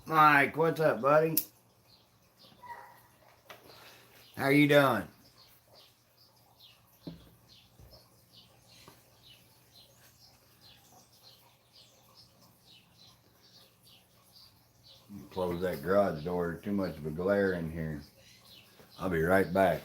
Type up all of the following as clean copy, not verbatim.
Mike, what's up, buddy? How you doing? Close that garage door. Too much of a glare in here. I'll be right back.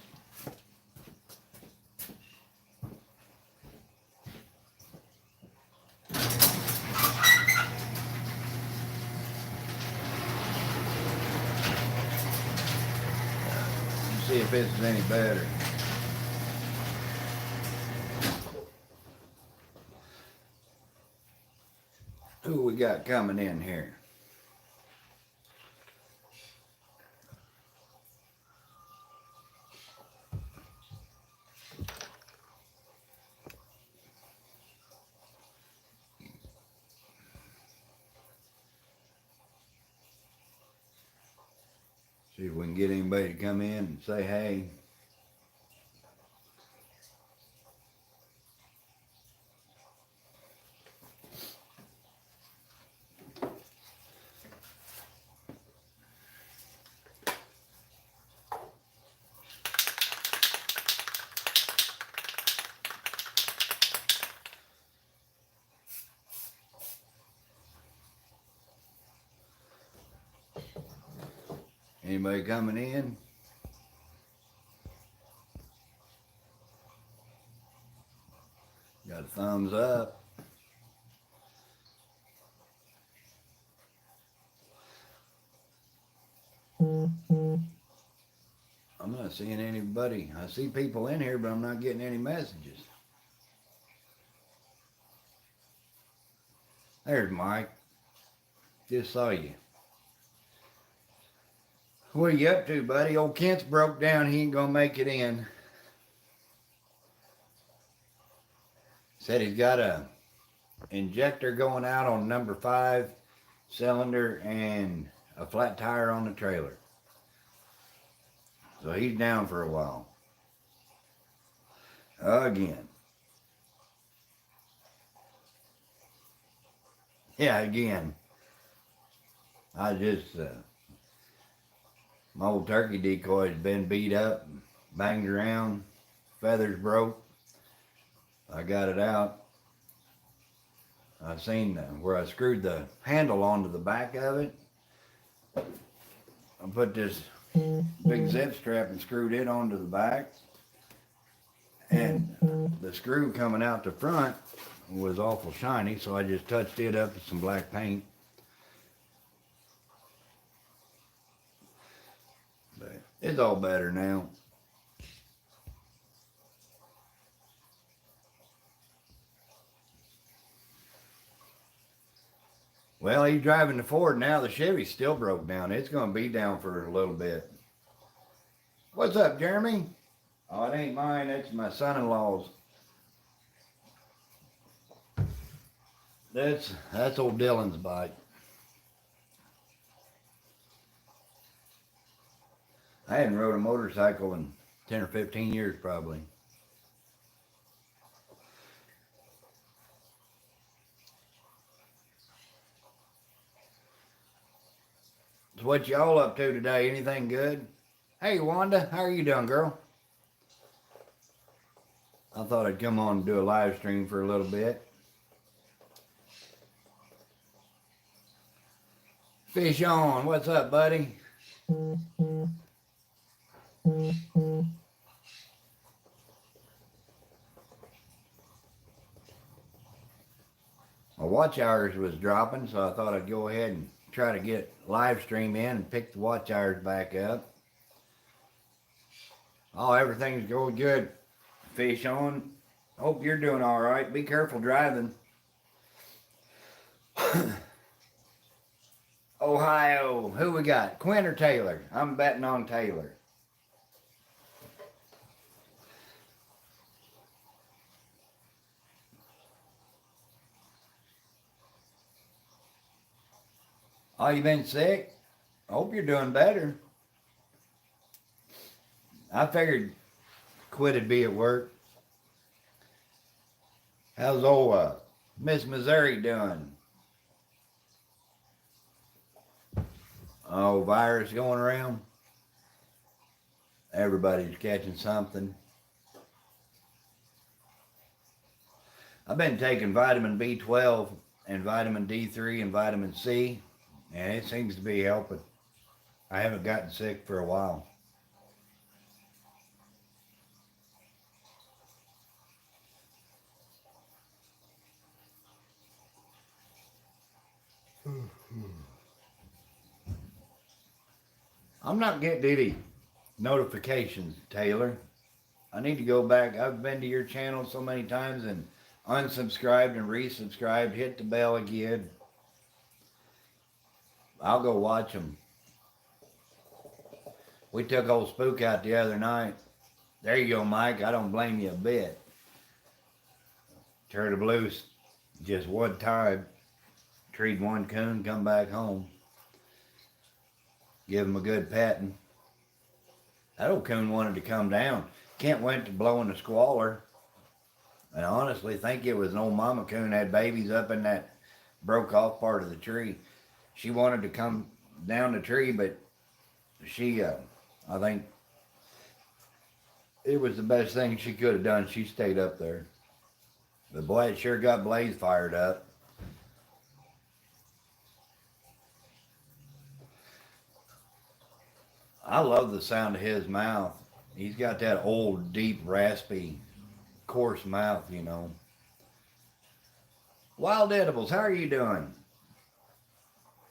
See if this is any better. Who we got coming in here? See if we can get anybody to come in and say hey. Anybody coming in? Got a thumbs up. I'm not seeing anybody. I see people in here, but I'm not getting any messages. There's Mike. Just saw you. What are you up to, buddy? Old Kent's broke down. He ain't gonna make it in. Said he's got a injector going out on number 5 cylinder and a flat tire on the trailer. So he's down for a while. Again. Yeah, again. I just, my old turkey decoy's been beat up, banged around, feathers broke. I got it out. I seen where I screwed the handle onto the back of it. I put this big zip strap and screwed it onto the back. And the screw coming out the front was awful shiny, so I just touched it up with some black paint. But it's all better now. Well, he's driving the Ford now. The Chevy's still broke down. It's going to be down for a little bit. What's up, Jeremy? Oh, it ain't mine. That's my son-in-law's. That's old Dylan's bike. I hadn't rode a motorcycle in 10 or 15 years probably. So what y'all up to today? Anything good? Hey Wanda, how are you doing, girl? I thought I'd come on and do a live stream for a little bit. Fish on, what's up, buddy? My watch hours was dropping, so I thought I'd go ahead and try to get live stream in and pick the watch hours back up. Oh, everything's going good. Fish on. Hope you're doing all right. Be careful driving. Ohio. Who we got? Quinn or Taylor? I'm betting on Taylor. Oh, you been sick? I hope you're doing better. I figured Quit'd be at work. How's old Miss Missouri doing? Oh, virus going around. Everybody's catching something. I've been taking vitamin B12 and vitamin D3 and vitamin C, and it seems to be helping. I haven't gotten sick for a while. I'm not getting any notifications, Taylor. I need to go back. I've been to your channel so many times and unsubscribed and resubscribed. Hit the bell again. I'll go watch them. We took old Spook out the other night. There you go, Mike. I don't blame you a bit. Turned him loose just one time. Treed one coon, come back home. Give him a good patting. That old coon wanted to come down. Kent went to blowing the squaller. And I honestly think it was an old mama coon had babies up in that broke off part of the tree. She wanted to come down the tree, but she, I think it was the best thing she could have done. She stayed up there. But boy, it sure got Blaze fired up. I love the sound of his mouth. He's got that old, deep, raspy, coarse mouth, you know. Wild Edibles, how are you doing?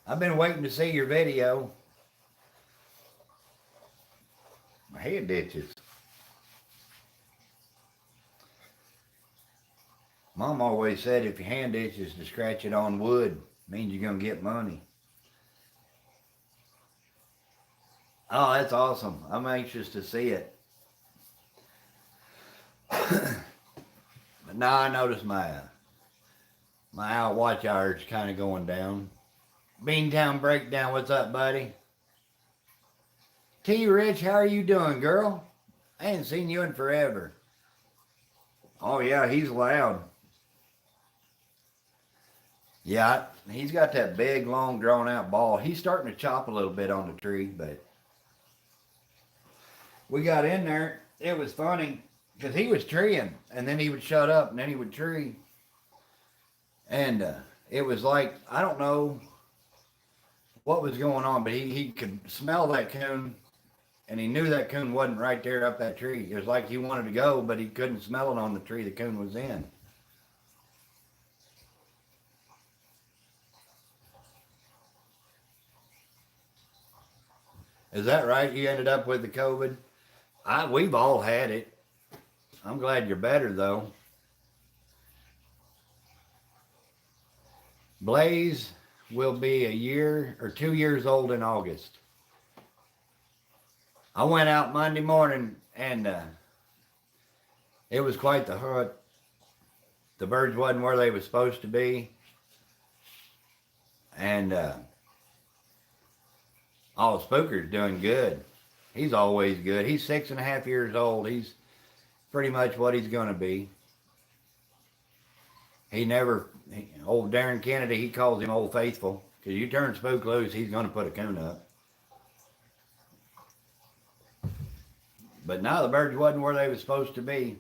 I've been waiting to see your video. My head itches. Mom always said if your hand itches to scratch it on wood, means you're going to get money. Oh, that's awesome. I'm anxious to see it. But now I notice my watch hour's kind of going down. Beantown Breakdown, what's up, buddy? T. Rich, how are you doing, girl? I ain't seen you in forever. Oh, yeah, he's loud. Yeah, he's got that big, long, drawn-out ball. He's starting to chop a little bit on the tree, but we got in there. It was funny because he was treeing, and then he would shut up, and then he would tree. And it was like, I don't know what was going on, but he could smell that coon, and he knew that coon wasn't right there up that tree. It was like he wanted to go, but he couldn't smell it on the tree the coon was in. Is that right? You ended up with the COVID? We've all had it. I'm glad you're better, though. Blaze will be a year or 2 years old in August. I went out Monday morning, and it was quite the hunt. The birds wasn't where they were supposed to be. And Spooker's doing good. He's always good. He's 6.5 years old. He's pretty much what he's going to be. Old Darren Kennedy, he calls him Old Faithful. Because you turn Spook loose, he's going to put a coon up. But now the birds wasn't where they were supposed to be.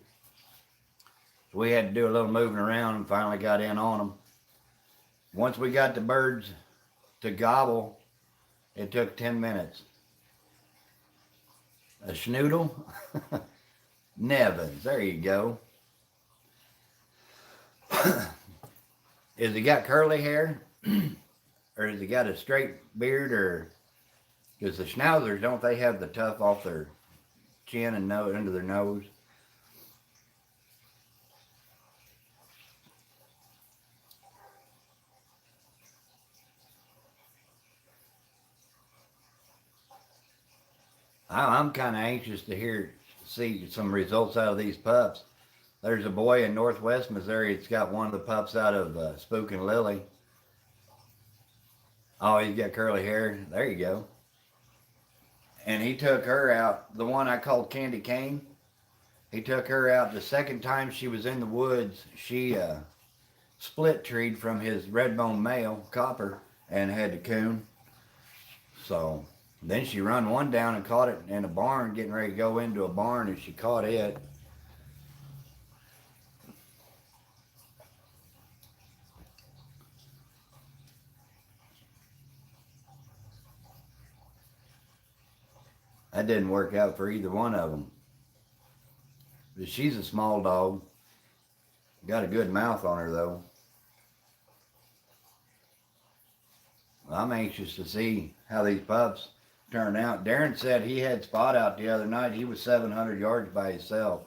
So we had to do a little moving around and finally got in on them. Once we got the birds to gobble, it took 10 minutes. A schnoodle? Nevins, there you go. Has he got curly hair? Or has he got a straight beard? Or because the schnauzers, don't they have the tuft off their chin and nose under their nose? I'm kind of anxious to see some results out of these pups. There's a boy in northwest Missouri that's got one of the pups out of Spook and Lily. Oh, he's got curly hair. There you go. And he took her out, the one I called Candy Cane. He took her out the second time she was in the woods. She split treed from his red bone male, Copper, and had the coon. So then she run one down and caught it in a barn, getting ready to go into a barn, and she caught it. That didn't work out for either one of them. But she's a small dog. Got a good mouth on her, though. I'm anxious to see how these pups turn out. Darren said he had Spot out the other night. He was 700 yards by himself.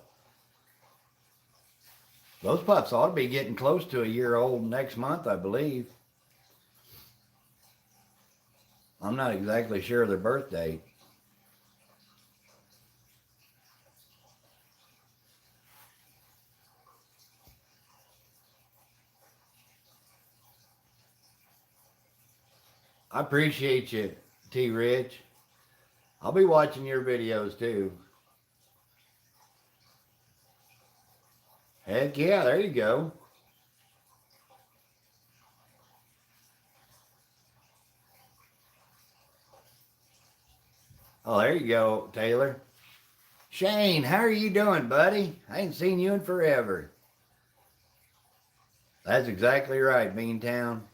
Those pups ought to be getting close to a year old next month, I believe. I'm not exactly sure of their birth date. I appreciate you, T. Rich. I'll be watching your videos too. Heck yeah, there you go. Oh, there you go, Taylor. Shane, how are you doing, buddy? I ain't seen you in forever. That's exactly right, Beantown.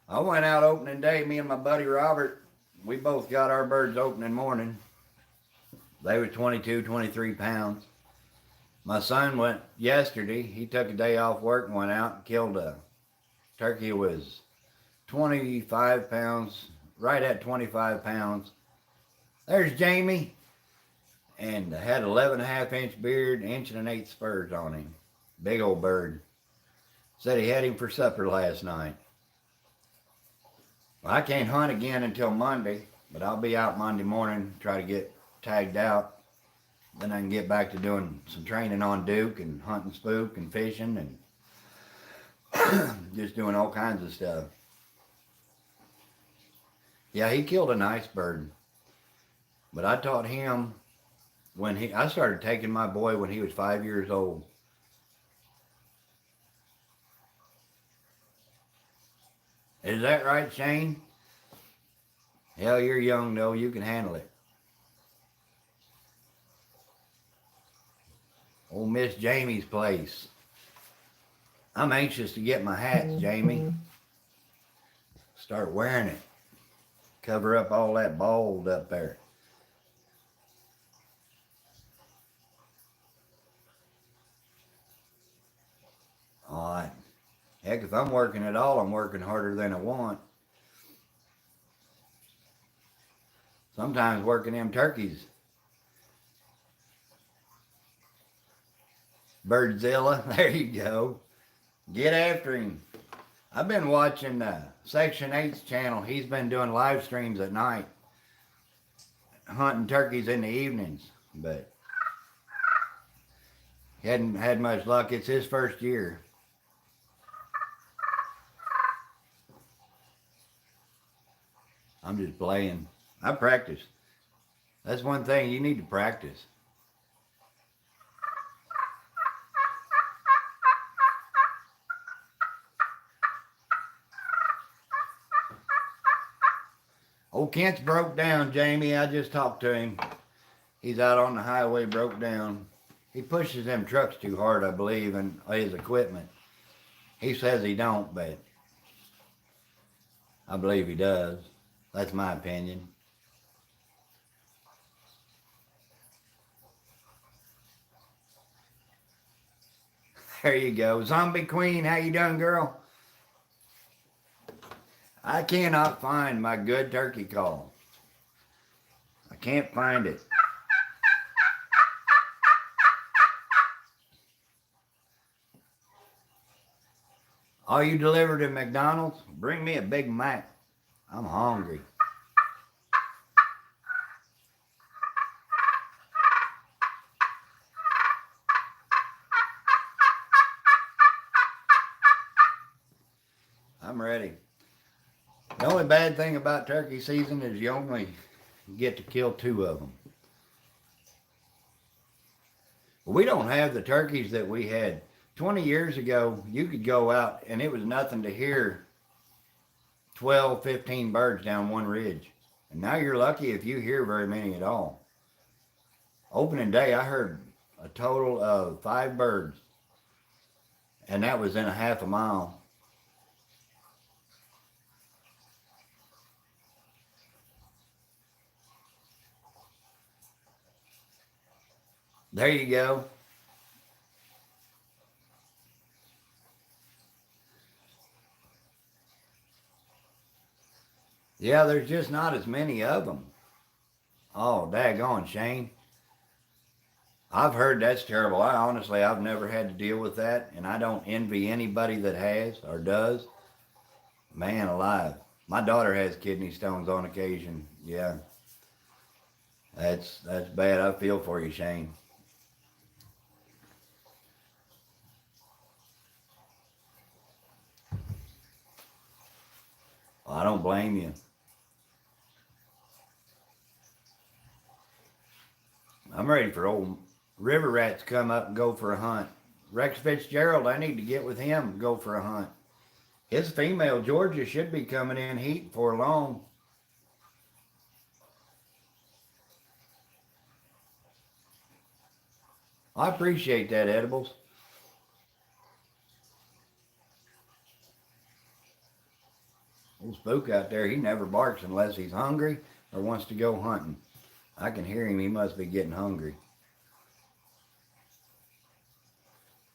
I went out opening day, me and my buddy Robert. We both got our birds opening morning. They were 22, 23 pounds. My son went yesterday. He took a day off work and went out and killed a turkey. It was 25 pounds, right at 25 pounds. There's Jamie. And had 11.5-inch beard, 1.125 spurs on him. Big old bird. Said he had him for supper last night. Well, I can't hunt again until Monday, but I'll be out Monday morning, try to get tagged out. Then I can get back to doing some training on Duke and hunting spook and fishing and just doing all kinds of stuff. Yeah, he killed a nice bird. But I taught him I started taking my boy when he was 5 years old. Is that right, Shane? Hell, you're young though, you can handle it. Old Miss Jamie's place. I'm anxious to get my hats, Jamie. Start wearing it. Cover up all that bald up there. All right. Heck, if I'm working at all, I'm working harder than I want. Sometimes working them turkeys. Birdzilla, there you go. Get after him. I've been watching Section 8's channel. He's been doing live streams at night. Hunting turkeys in the evenings. But he hadn't had much luck. It's his first year. I'm just playing. I practice. That's one thing, you need to practice. Old Kent's broke down, Jamie. I just talked to him. He's out on the highway, broke down. He pushes them trucks too hard, I believe, and his equipment. He says he don't, but I believe he does. That's my opinion. There you go. Zombie Queen, how you doing, girl? I cannot find my good turkey call. I can't find it. Are you delivered to McDonald's? Bring me a Big Mac. I'm hungry. I'm ready. The only bad thing about turkey season is you only get to kill 2 of them. We don't have the turkeys that we had. 20 years ago, you could go out and it was nothing to hear 12, 15 birds down one ridge. And now you're lucky if you hear very many at all. Opening day, I heard a total of 5 birds, and that was in a half a mile. There you go. Yeah, there's just not as many of them. Oh, daggone, Shane. I've heard that's terrible. I've never had to deal with that, and I don't envy anybody that has or does. Man alive. My daughter has kidney stones on occasion. Yeah, that's bad. I feel for you, Shane. Well, I don't blame you. I'm ready for old river rats to come up and go for a hunt. Rex Fitzgerald, I need to get with him and go for a hunt. His female Georgia should be coming in heat before long. I appreciate that, Edibles. Old Spook out there, he never barks unless he's hungry or wants to go hunting. I can hear him. He must be getting hungry.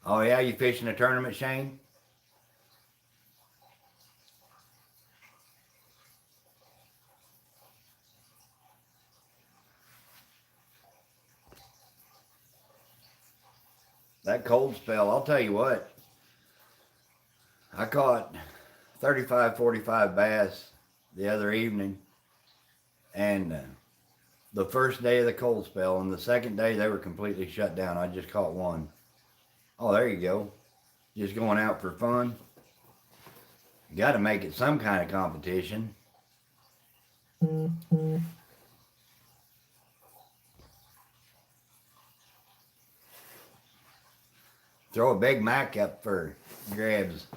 Oh, yeah? You fishing a tournament, Shane? That cold spell, I'll tell you what. I caught 35, 45 bass the other evening. And the first day of the cold spell, and the second day they were completely shut down. I just caught one. Oh, there you go. Just going out for fun. You got to make it some kind of competition. Throw a Big Mac up for grabs.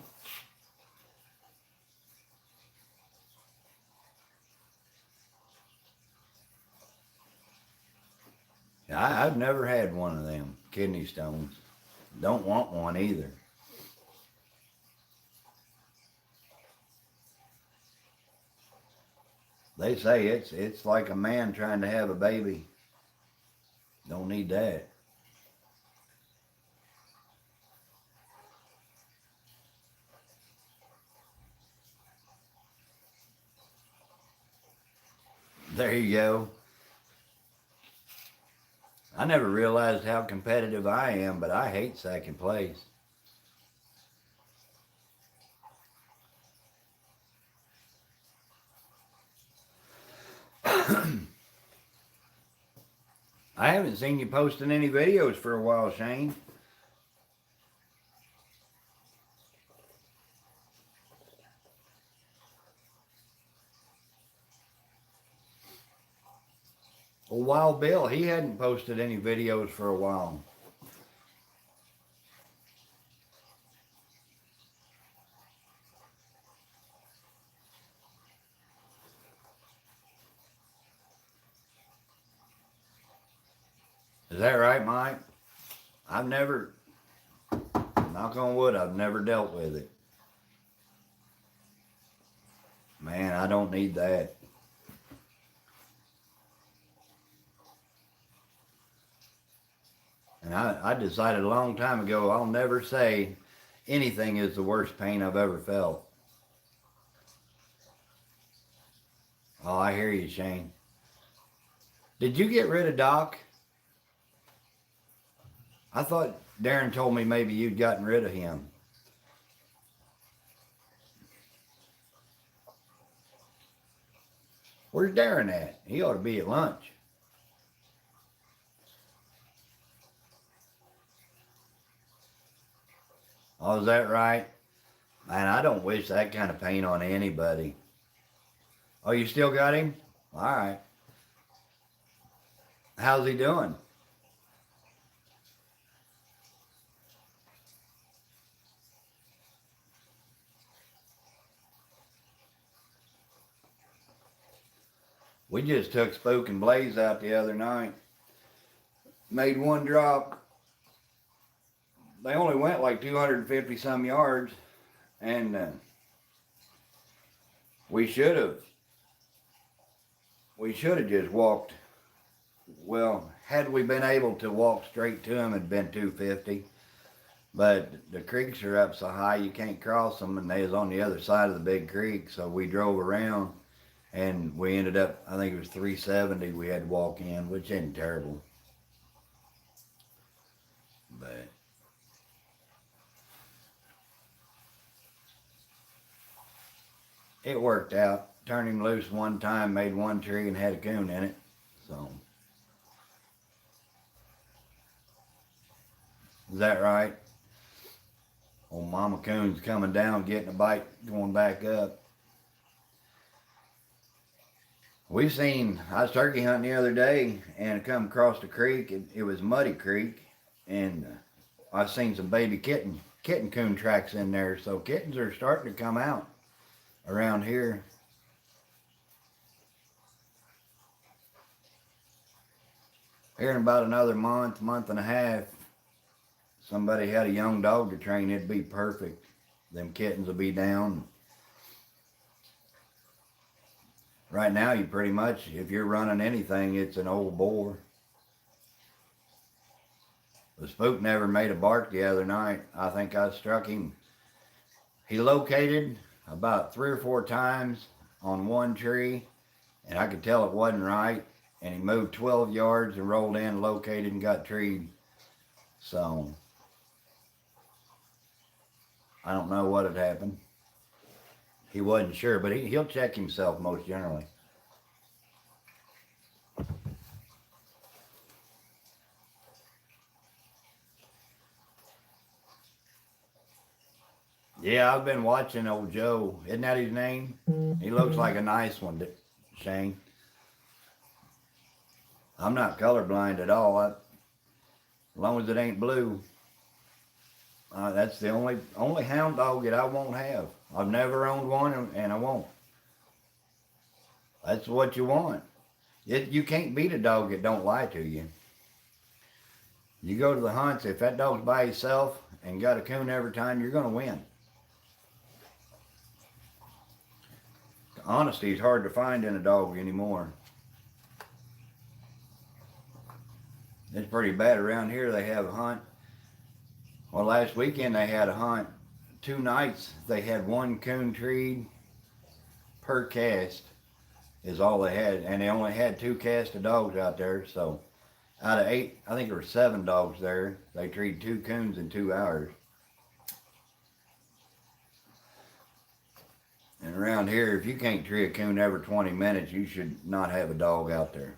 I've never had one of them kidney stones. Don't want one either. They say it's like a man trying to have a baby. Don't need that. There you go. I never realized how competitive I am, but I hate second place. I haven't seen you posting any videos for a while, Shane. Well, Wild Bill, he hadn't posted any videos for a while. Is that right, Mike? I've never, knock on wood, I've never dealt with it. Man, I don't need that. And I decided a long time ago, I'll never say anything is the worst pain I've ever felt. Oh, I hear you, Shane. Did you get rid of Doc? I thought Darren told me maybe you'd gotten rid of him. Where's Darren at? He ought to be at lunch. Oh, is that right? Man, I don't wish that kind of pain on anybody. Oh, you still got him? All right. How's he doing? We just took Spook and Blaze out the other night. Made one drop. They only went like 250 some yards, and we should have just walked. Well, had we been able to walk straight to them, it'd been 250. But the creeks are up so high you can't cross them, and they was on the other side of the big creek, so we drove around, and we ended up, I think it was 370 we had to walk in, which ain't terrible. But it worked out. Turned him loose one time, made one tree, and had a coon in it. So, is that right? Old Mama Coon's coming down, getting a bite, going back up. I was turkey hunting the other day, and I come across the creek, and it was Muddy Creek, and I seen some baby kitten coon tracks in there, so kittens are starting to come out around here. Here in about another month and a half, somebody had a young dog to train, it'd be perfect. Them kittens will be down. Right now, you pretty much, if you're running anything, it's an old boar. The Spook never made a bark the other night. I think I struck him. He located about 3 or 4 times on one tree, and I could tell it wasn't right. And he moved 12 yards and rolled in, located, and got treed. So, I don't know what had happened. He wasn't sure, but he'll check himself most generally. Yeah, I've been watching old Joe. Isn't that his name? He looks like a nice one, Shane. I'm not colorblind at all. As long as it ain't blue. That's the only hound dog that I won't have. I've never owned one, and I won't. That's what you want. You can't beat a dog that don't lie to you. You go to the hunts, if that dog's by himself and got a coon every time, you're going to win. Honesty is hard to find in a dog anymore. It's pretty bad around here. They have a hunt. Well, last weekend they had a hunt. 2 nights they had 1 coon treed per cast is all they had. And they only had 2 cast of dogs out there. So out of 8, I think there were 7 dogs there. They treed 2 coons in 2 hours. And around here, if you can't tree a coon every 20 minutes, you should not have a dog out there.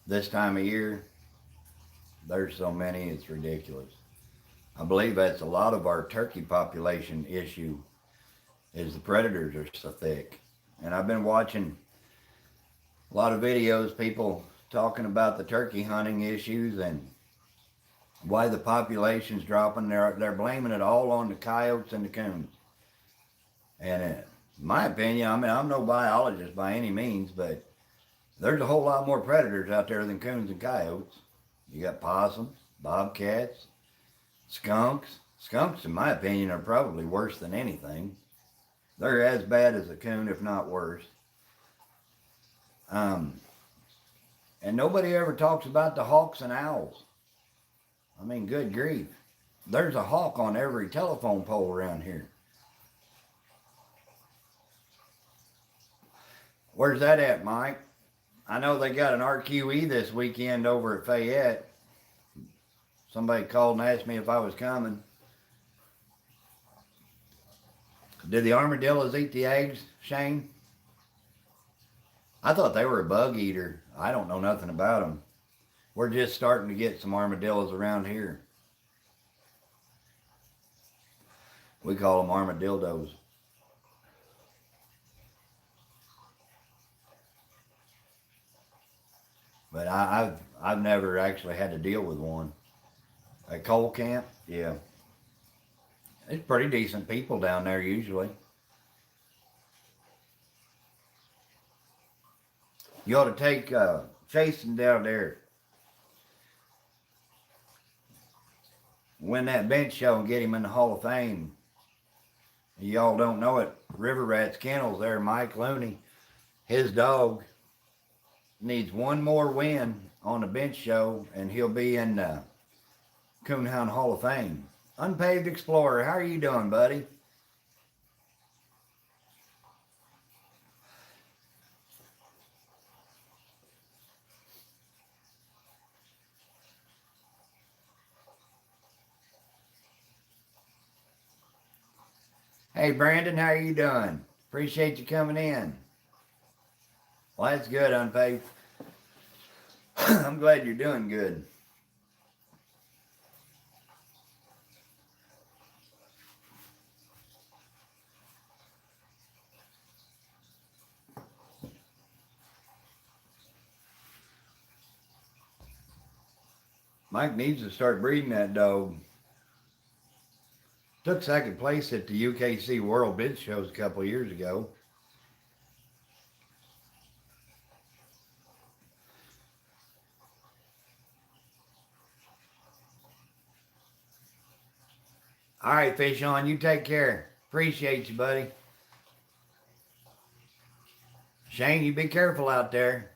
This time of year, there's so many, it's ridiculous. I believe that's a lot of our turkey population issue, is the predators are so thick. And I've been watching a lot of videos, people talking about the turkey hunting issues and why the population's dropping. They're blaming it all on the coyotes and the coons. And in my opinion, I mean, I'm no biologist by any means, but there's a whole lot more predators out there than coons and coyotes. You got possums, bobcats, skunks. Skunks, in my opinion, are probably worse than anything. They're as bad as a coon, if not worse. And nobody ever talks about the hawks and owls. I mean, good grief. There's a hawk on every telephone pole around here. Where's that at, Mike? I know they got an RQE this weekend over at Fayette. Somebody called and asked me if I was coming. Did the armadillos eat the eggs, Shane? I thought they were a bug eater. I don't know nothing about them. We're just starting to get some armadillos around here. We call them armadillos. But I've never actually had to deal with one. At coal camp, yeah. It's pretty decent people down there usually. You ought to take Chasen down there, win that bench show and get him in the Hall of Fame. Y'all don't know it. River Rats Kennels there, Mike Looney, his dog needs one more win on the bench show and he'll be in the Coonhound Hall of Fame. Unpaved Explorer, how are you doing, buddy? Hey, Brandon, how are you doing? Appreciate you coming in. Well, that's good, Unpaved. I'm glad you're doing good. Mike needs to start breeding that dog. Took second place at the UKC World Bench Shows a couple of years ago. All right, Fish On, you take care. Appreciate you, buddy. Shane, you be careful out there.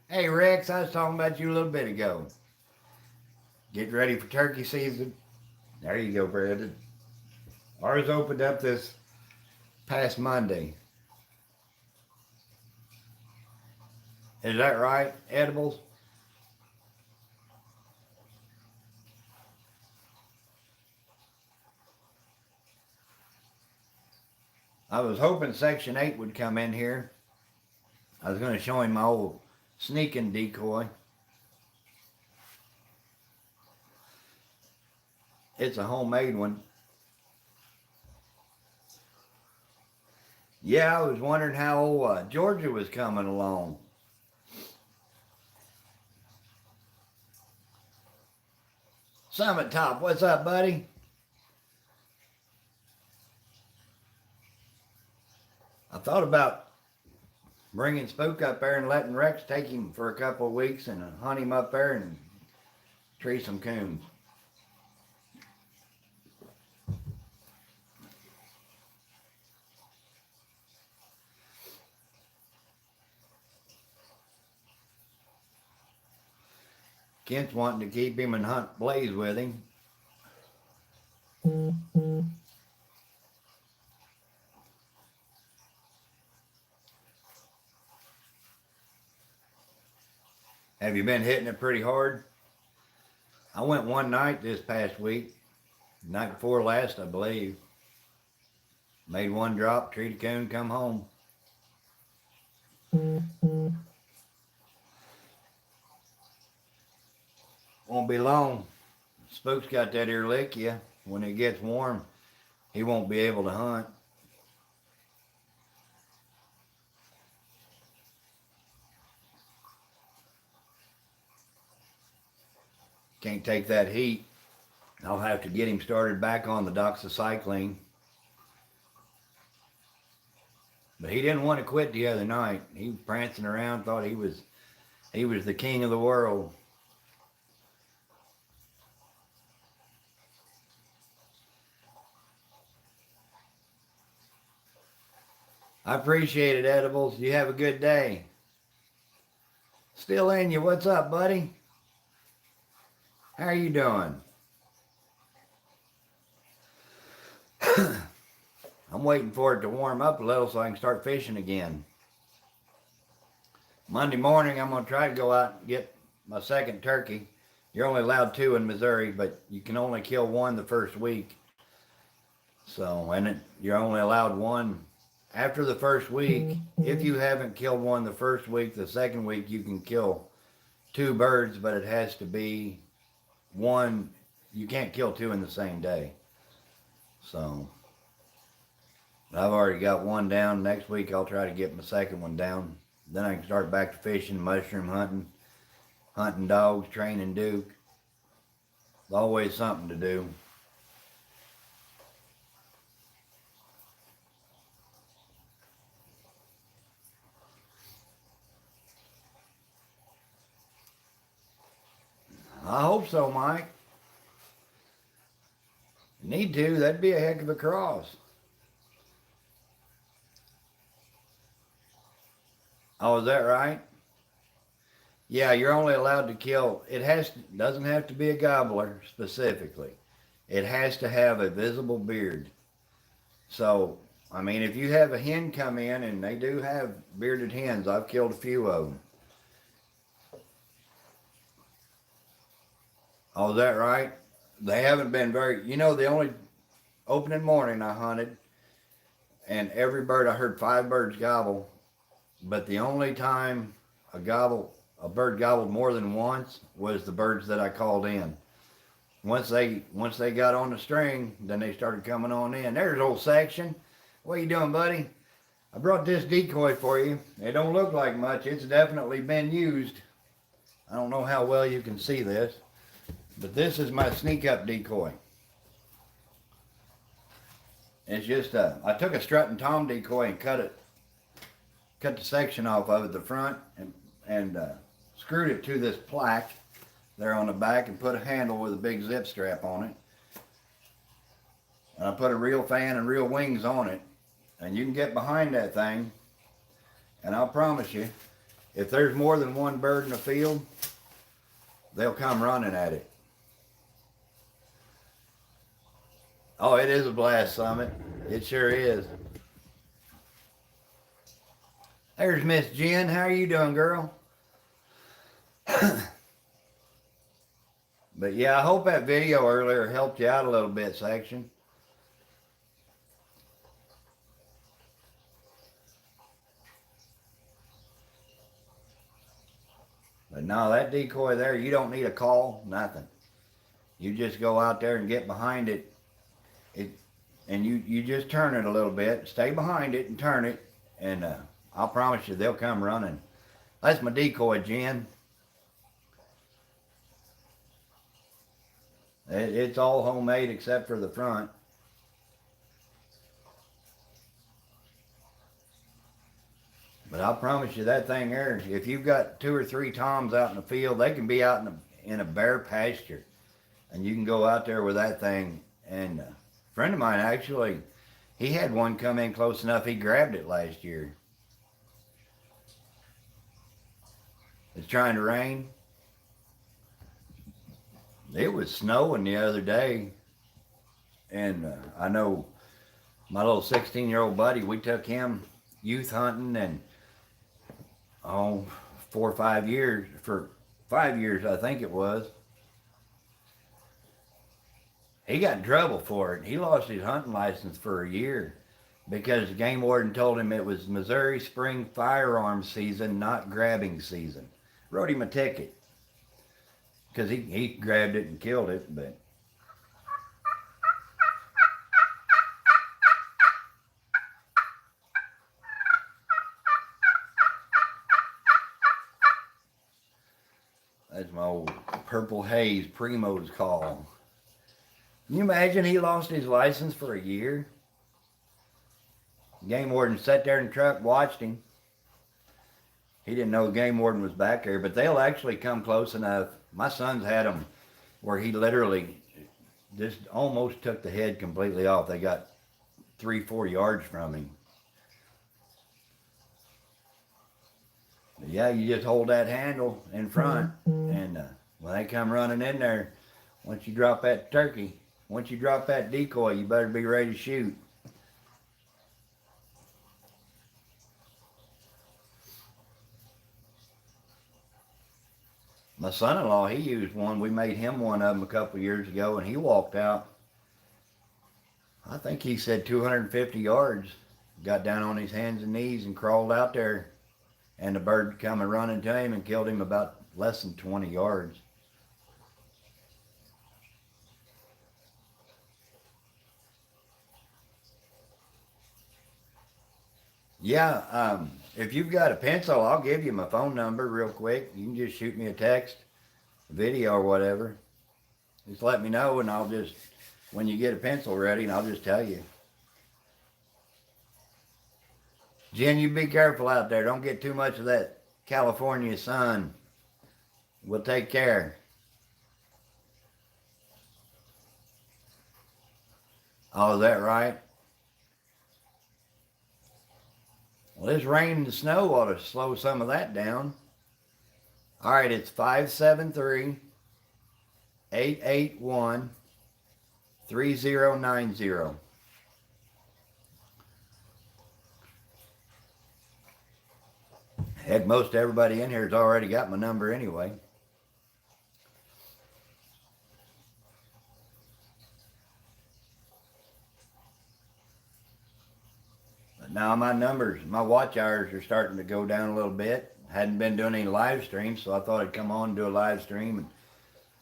Hey, Rex, I was talking about you a little bit ago. Get ready for turkey season. There you go, Brandon. Ours opened up this past Monday. Is that right, Edibles? I was hoping Section 8 would come in here. I was going to show him my old sneaking decoy. It's a homemade one. Yeah, I was wondering how Georgia was coming along. Summit Top, what's up, buddy? I thought about bringing Spook up there and letting Rex take him for a couple of weeks and hunt him up there and tree some coons. Kent's wanting to keep him and hunt Blaze with him. Have you been hitting it pretty hard? I went one night this past week, night before last, I believe. Made one drop, treat a coon, come home. Won't be long. Spook's got that ear lick you. When it gets warm, he won't be able to hunt. Can't take that heat. I'll have to get him started back on the doxycycline. But he didn't want to quit the other night. He was prancing around, thought he was the king of the world. I appreciate it, Edibles. You have a good day. Still in you. What's up, buddy? How are you doing? I'm waiting for it to warm up a little so I can start fishing again. Monday morning, I'm going to try to go out and get my second turkey. You're only allowed 2 in Missouri, but you can only kill 1 the first week. So, you're only allowed 1 after the first week. If you haven't killed 1 the first week, the second week you can kill 2 birds, but it has to be 1. You can't kill 2 in the same day. So, I've already got 1 down. Next week I'll try to get my second one down. Then I can start back to fishing, mushroom hunting dogs, training Duke. There's always something to do. hope so, Mike. Need to. That'd be a heck of a cross. Oh, is that right? Yeah, you're only allowed to kill. Doesn't have to be a gobbler specifically. It has to have a visible beard. So, I mean, if you have a hen come in, and they do have bearded hens, I've killed a few of them. Oh, is that right? They haven't been very, the only opening morning I hunted, and every bird, I heard 5 birds gobble, but the only time a bird gobbled more than once was the birds that I called in. Once they got on the string, then they started coming on in. There's old Section. What you doing, buddy? I brought this decoy for you. It don't look like much. It's definitely been used. I don't know how well you can see this, but this is my sneak up decoy. It's just I took a strut and tom decoy and cut the section off of it, the front, and screwed it to this plaque there on the back, and put a handle with a big zip strap on it. And I put a reel fan and reel wings on it, and you can get behind that thing, and I'll promise you, if there's more than one bird in the field, they'll come running at it. Oh, it is a blast, Summit. It sure is. There's Miss Jen. How are you doing, girl? But yeah, I hope that video earlier helped you out a little bit, Section. But no, that decoy there, you don't need a call, nothing. You just go out there and get behind it. And you just turn it a little bit, stay behind it and turn it, and I'll promise you they'll come running. That's my decoy, Jen. It's all homemade except for the front. But I'll promise you that thing there, if you've got 2 or 3 toms out in the field, they can be out in a bare pasture. And you can go out there with that thing. And a friend of mine actually, he had one come in close enough, he grabbed it last year. It's trying to rain. It was snowing the other day, and I know my little 16-year-old buddy, we took him youth hunting, and 4 or 5 years, for 5 years I think it was. He got in trouble for it. He lost his hunting license for a year because the game warden told him it was Missouri spring firearms season, not grabbing season. Wrote him a ticket because he grabbed it and killed it, but that's my old Purple Haze Primo's call. Can you imagine he lost his license for a year? Game warden sat there in the truck, watched him. He didn't know the game warden was back there, but they'll actually come close enough. My son's had them where he literally just almost took the head completely off. They got 3-4 yards from him. But yeah, you just hold that handle in front, and when they come running in there, once you drop that turkey, once you drop that decoy, you better be ready to shoot. My son-in-law, he used one. We made him one of them a couple of years ago, and he walked out, I think he said 250 yards. Got down on his hands and knees and crawled out there, and the bird come and running to him and killed him about less than 20 yards. Yeah, if you've got a pencil, I'll give you my phone number real quick. You can just shoot me a text, a video, or whatever. Just let me know, and I'll just, when you get a pencil ready, and I'll just tell you. Jen, you be careful out there. Don't get too much of that California sun. We'll take care. Oh, is that right? Well, this rain and snow ought to slow some of that down. All right, it's 573-881-3090. Heck, most everybody in here has already got my number anyway. But now my numbers, my watch hours are starting to go down a little bit. Hadn't been doing any live streams, so I thought I'd come on and do a live stream and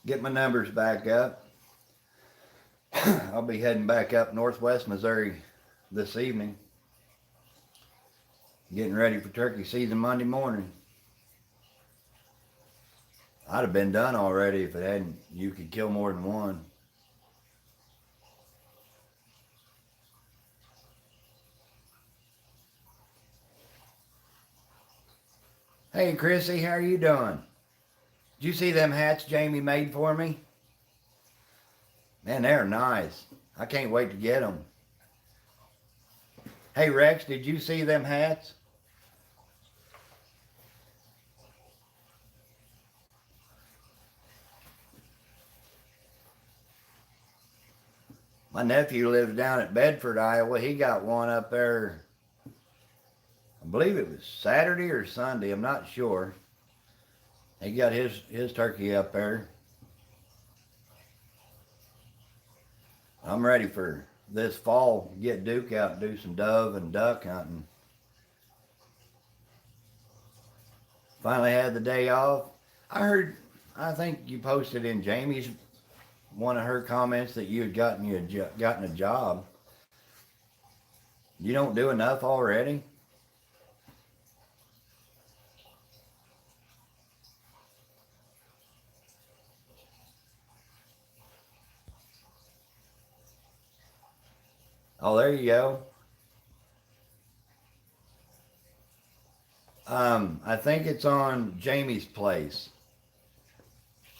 get my numbers back up. I'll be heading back up northwest Missouri this evening. Getting ready for turkey season Monday morning. I'd have been done already if it hadn't, you could kill more than one. Hey Chrissy, how are you doing? Did you see them hats Jamie made for me? Man, they're nice. I can't wait to get them. Hey Rex, did you see them hats? My nephew lives down at Bedford, Iowa. He got one up there, I believe it was Saturday or Sunday, I'm not sure. He got his turkey up there. I'm ready for this fall, get Duke out and do some dove and duck hunting. Finally had the day off. I think you posted in Jamie's, one of her comments that you had gotten a job. You don't do enough already? Oh, there you go. I think it's on Jamie's place.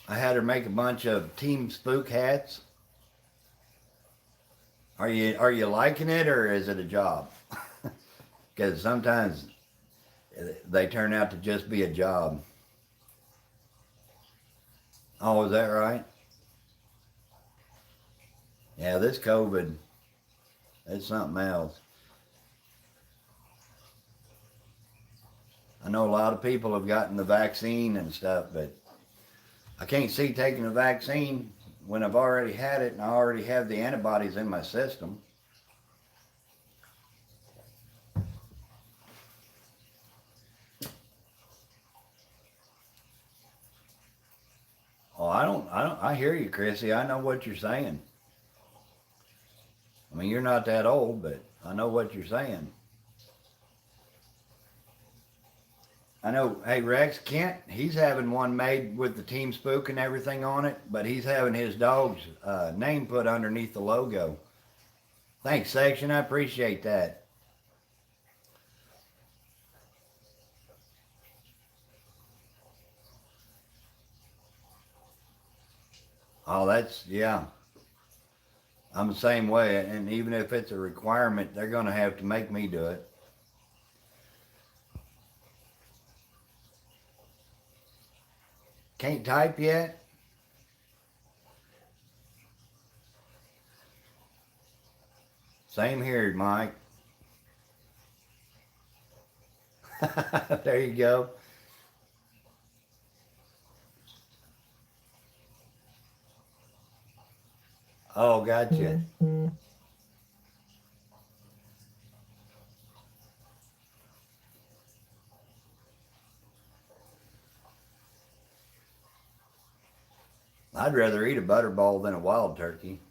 I had her make a bunch of Team Spook hats. Are you liking it, or is it a job? Because sometimes they turn out to just be a job. Oh, is that right? Yeah, this COVID, it's something else. I know a lot of people have gotten the vaccine and stuff, but I can't see taking the vaccine when I've already had it and I already have the antibodies in my system. Oh, I hear you, Chrissy. I know what you're saying. I mean, you're not that old, but I know what you're saying. I know, hey, Rex, Kent, he's having one made with the Team Spook and everything on it, but he's having his dog's name put underneath the logo. Thanks, Section. I appreciate that. Oh, yeah. I'm the same way, and even if it's a requirement, they're going to have to make me do it. Can't type yet? Same here, Mike. There you go. Oh, gotcha. I'd rather eat a butterball than a wild turkey.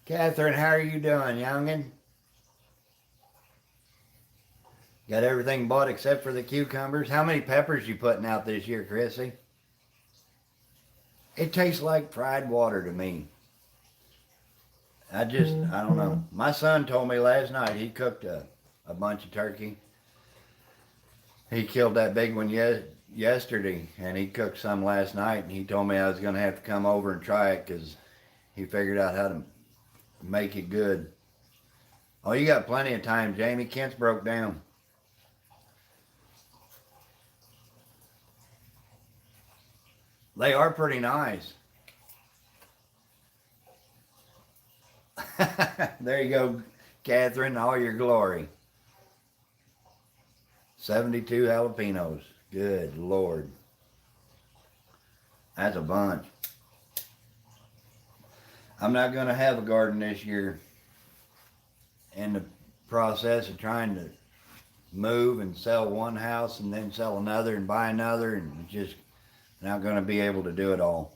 Catherine, how are you doing, youngin? Got everything bought except for the cucumbers? How many peppers you putting out this year, Chrissy? It tastes like fried water to me. I don't know. My son told me last night he cooked a bunch of turkey. He killed that big one yesterday, and he cooked some last night, and he told me I was going to have to come over and try it because he figured out how to make it good. Oh, you got plenty of time, Jamie. Kent's broke down. They are pretty nice. There you go, Catherine, all your glory. 72 jalapenos. Good Lord. That's a bunch. I'm not going to have a garden this year. In the process of trying to move and sell one house and then sell another and buy another, and just not going to be able to do it all.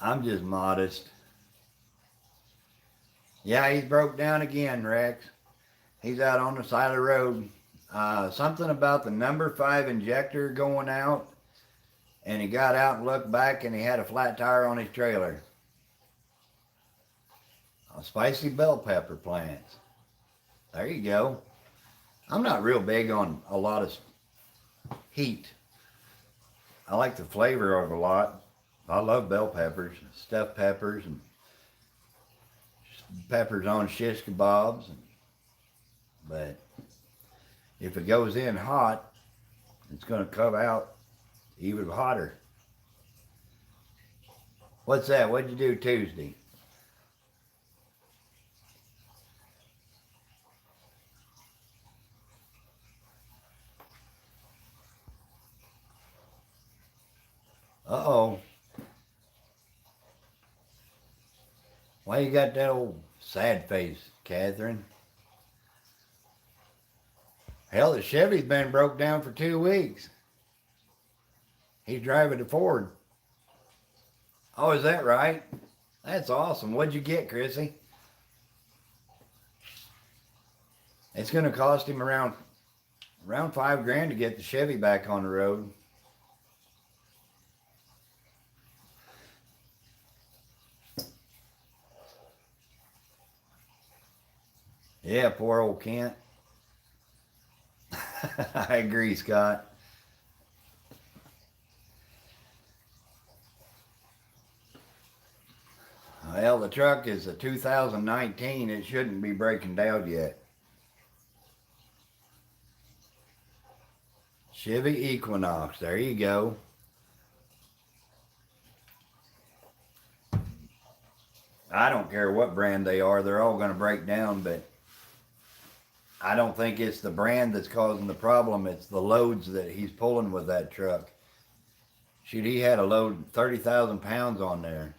I'm just modest. Yeah, he's broke down again, Rex. He's out on the side of the road. Something about the number 5 injector going out, and he got out and looked back, and he had a flat tire on his trailer. Spicy bell pepper plants. There you go. I'm not real big on a lot of heat. I like the flavor of a lot. I love bell peppers, stuffed peppers, and peppers on shish kebabs. But if it goes in hot, it's going to come out even hotter. What's that? What'd you do Tuesday? Uh-oh. Why you got that old sad face, Catherine? Hell, the Chevy's been broke down for 2 weeks. He's driving a Ford. Oh, is that right? That's awesome. What'd you get, Chrissy? It's going to cost him around $5,000 to get the Chevy back on the road. Yeah, poor old Kent. I agree, Scott. Well, the truck is a 2019. It shouldn't be breaking down yet. Chevy Equinox. There you go. I don't care what brand they are. They're all going to break down, but I don't think it's the brand that's causing the problem. It's the loads that he's pulling with that truck. Shoot, he had a load 30,000 pounds on there.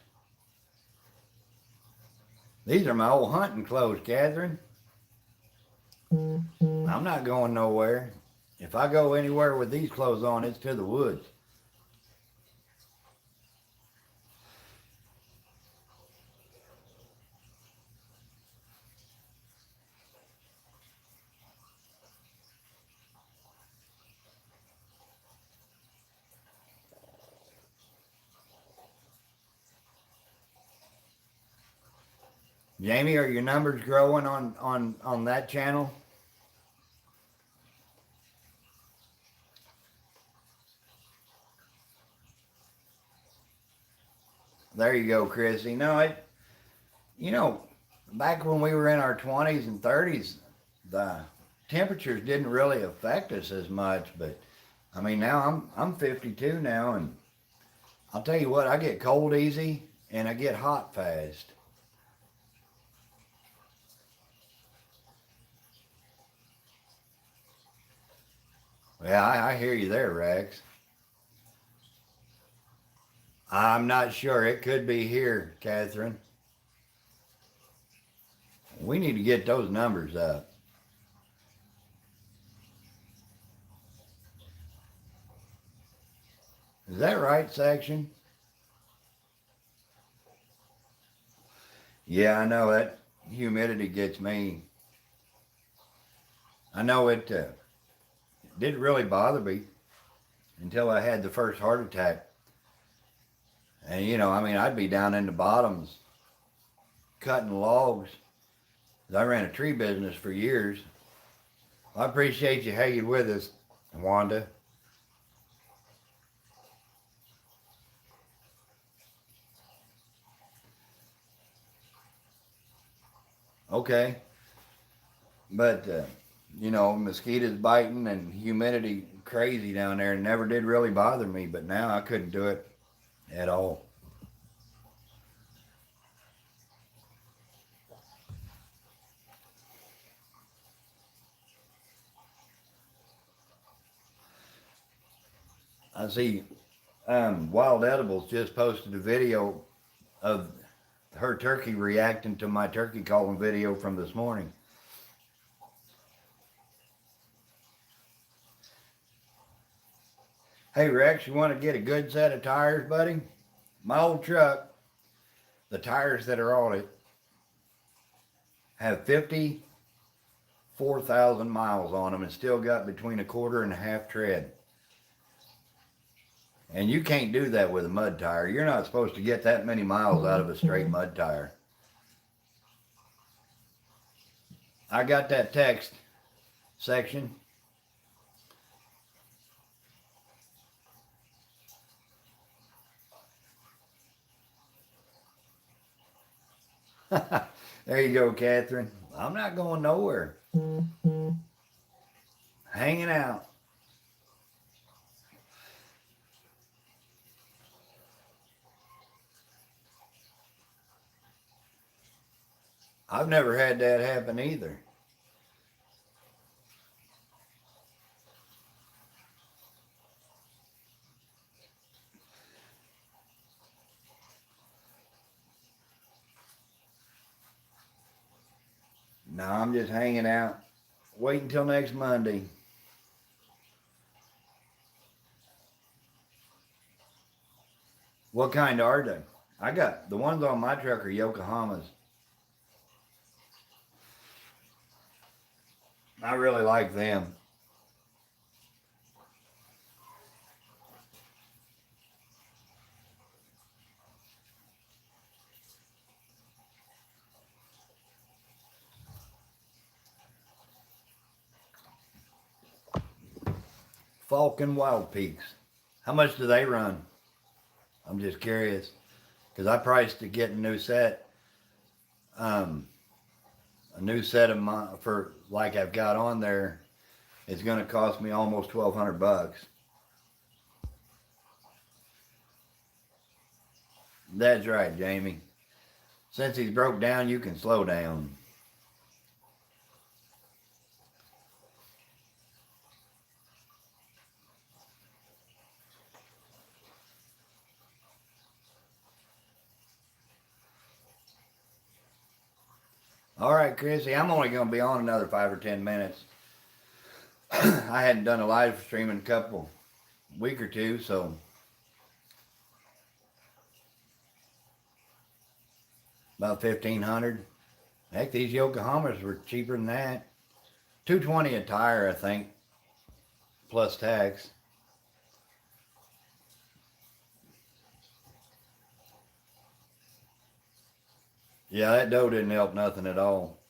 These are my old hunting clothes, Catherine. I'm not going nowhere. If I go anywhere with these clothes on, it's to the woods. Jamie, are your numbers growing on that channel? There you go, Chrissy. No, back when we were in our 20s and 30s, the temperatures didn't really affect us as much. But I mean, now I'm 52 now, and I'll tell you what, I get cold easy and I get hot fast. Yeah, I hear you there, Rex. I'm not sure. It could be here, Catherine. We need to get those numbers up. Is that right, section? Yeah, I know that humidity gets me. I know it didn't really bother me. until I had the first heart attack. And you know, I mean, I'd be down in the bottoms cutting logs. I ran a tree business for years. I appreciate you hanging with us, Wanda. Okay. But, you know, mosquitoes biting and humidity crazy down there never did really bother me, but now I couldn't do it at all. I see Wild Edibles just posted a video of her turkey reacting to my turkey calling video from this morning. Hey Rex, you want to get a good set of tires, buddy? My old truck, the tires that are on it, have 54,000 miles on them and still got between a quarter and a half tread. And you can't do that with a mud tire. You're not supposed to get that many miles out of a straight mud tire. I got that text section. There you go, Catherine. I'm not going nowhere. Hanging out. I've never had that happen either. No, I'm just hanging out. Wait until next Monday. What kind are they? I got the ones on my truck are Yokohamas. I really like them. Falcon Wild Peaks. How much do they run? I'm just curious. Because I priced to get a new set. A new set of my, for like I've got on there, it's going to cost me almost $1,200. That's right, Jamie. Since he's broke down, you can slow down. All right, Chrissy, I'm only going to be on another 5 or 10 minutes. I hadn't done a live stream in a week or two, so about 1,500. Heck, these Yokohamas were cheaper than that. $220 a tire, I think, plus tax. Yeah, that dough didn't help nothing at all.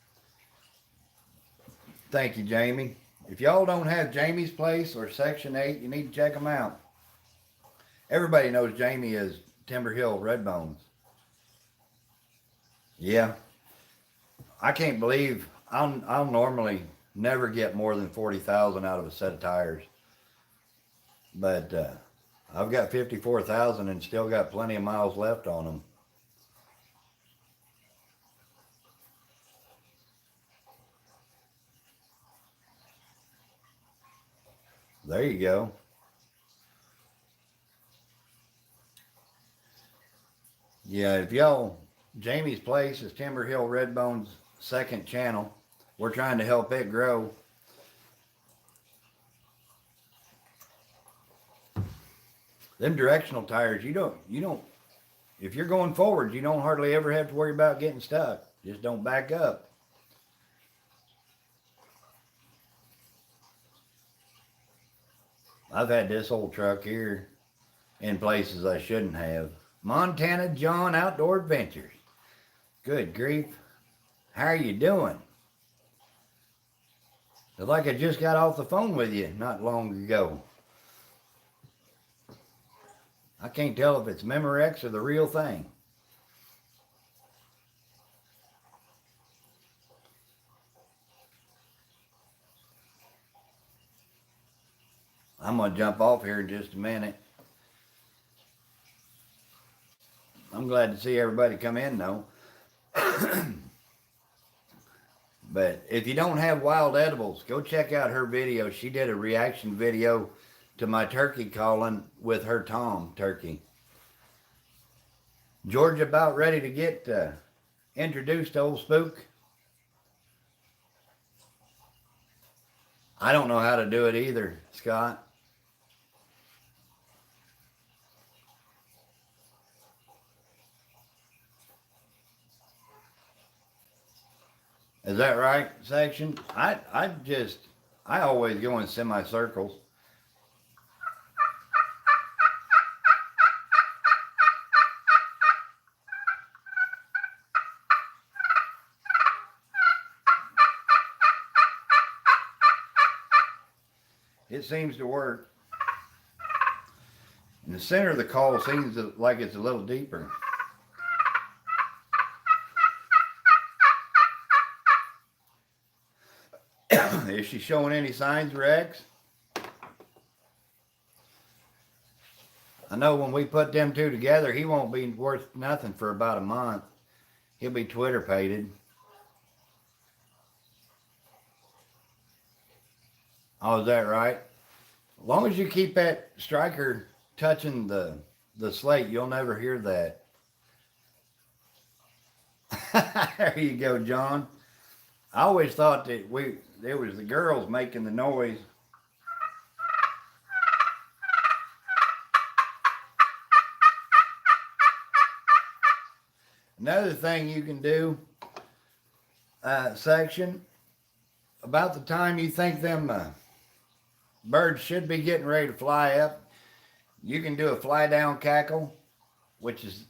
Thank you, Jamie. If y'all don't have Jamie's Place or Section 8, you need to check them out. Everybody knows Jamie is Timber Hill Redbones. Yeah. I can't believe I'll normally never get more than 40,000 out of a set of tires. But I've got 54,000 and still got plenty of miles left on them. There you go. Yeah, if y'all, Jamie's Place is Timber Hill Redbone's second channel. We're trying to help it grow. Them directional tires, you don't, if you're going forward, you don't hardly ever have to worry about getting stuck. Just don't back up. I've had this old truck here in places I shouldn't have. Montana John Outdoor Adventures. Good grief. How are you doing? It's like I just got off the phone with you not long ago. I can't tell if it's Memorex or the real thing. I'm going to jump off here in just a minute. I'm glad to see everybody come in, though. But if you don't have wild edibles, go check out her video. She did a reaction video to my turkey calling with her Tom turkey. Georgia about ready to get introduced to old Spook? I don't know how to do it either, Scott. Is that right, section? I always go in semicircles. It seems to work. And the center of the call seems like it's a little deeper. Is she showing any signs, Rex? I know when we put them two together, he won't be worth nothing for about a month. He'll be Twitter-pated. Oh, is that right? As long as you keep that striker touching the slate, you'll never hear that. There you go, John. I always thought that it was the girls making the noise. Another thing you can do, section, about the time you think them birds should be getting ready to fly up, you can do a fly down cackle, which is,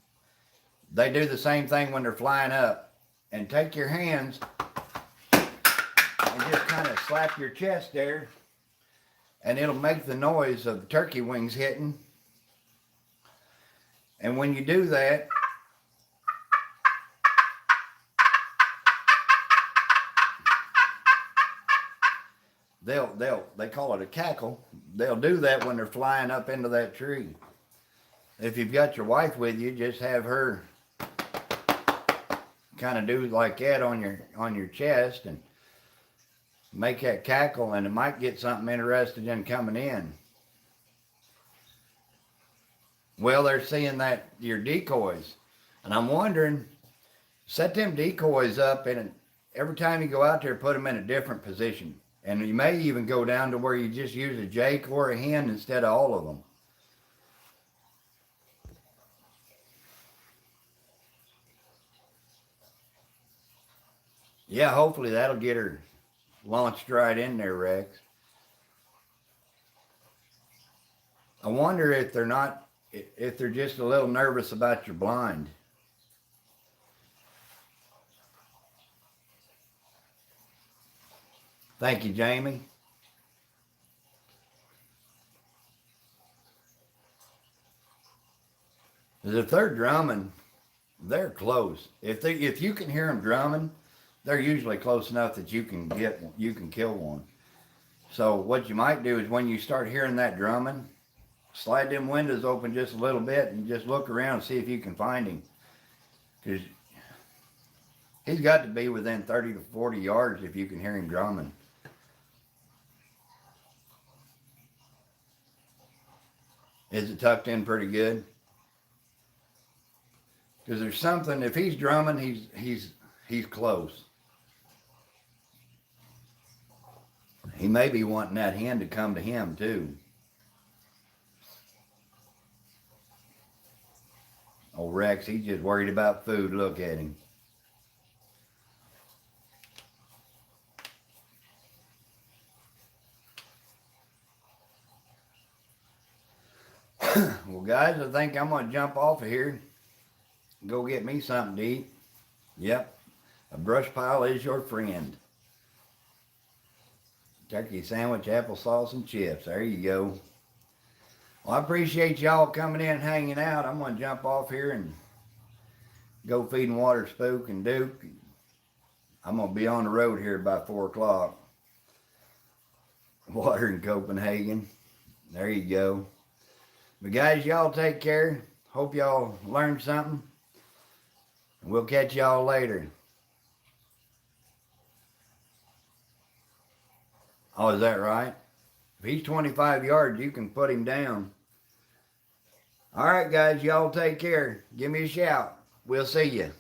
they do the same thing when they're flying up. And take your hands and just kind of slap your chest there, and it'll make the noise of turkey wings hitting. And when you do that, they call it a cackle. They'll do that when they're flying up into that tree. If you've got your wife with you, just have her kind of do like that on your chest and make that cackle, and it might get something interested in coming in. Well, they're seeing that your decoys, and I'm wondering, set them decoys up, and every time you go out there, put them in a different position. And you may even go down to where you just use a jake or a hen instead of all of them. Yeah, hopefully that'll get her launched right in there, Rex. I wonder if they're just a little nervous about your blind. Thank you, Jamie. If they're drumming, they're close. If you can hear them drumming, they're usually close enough that you can kill one. So what you might do is when you start hearing that drumming, slide them windows open just a little bit and just look around and see if you can find him. Because he's got to be within 30 to 40 yards if you can hear him drumming. Is it tucked in pretty good? Because there's something, if he's drumming, he's close. He may be wanting that hen to come to him too. Old Rex, he's just worried about food. Look at him. Well, guys, I think I'm going to jump off of here. Go get me something to eat. Yep, a brush pile is your friend. Turkey sandwich, applesauce, and chips. There you go. Well, I appreciate y'all coming in and hanging out. I'm going to jump off here and go feed and water Spook and Duke. I'm going to be on the road here by 4 o'clock. Water in Copenhagen. There you go. But guys, y'all take care. Hope y'all learned something. We'll catch y'all later. Oh, is that right? If he's 25 yards, you can put him down. All right, guys, y'all take care. Give me a shout. We'll see you.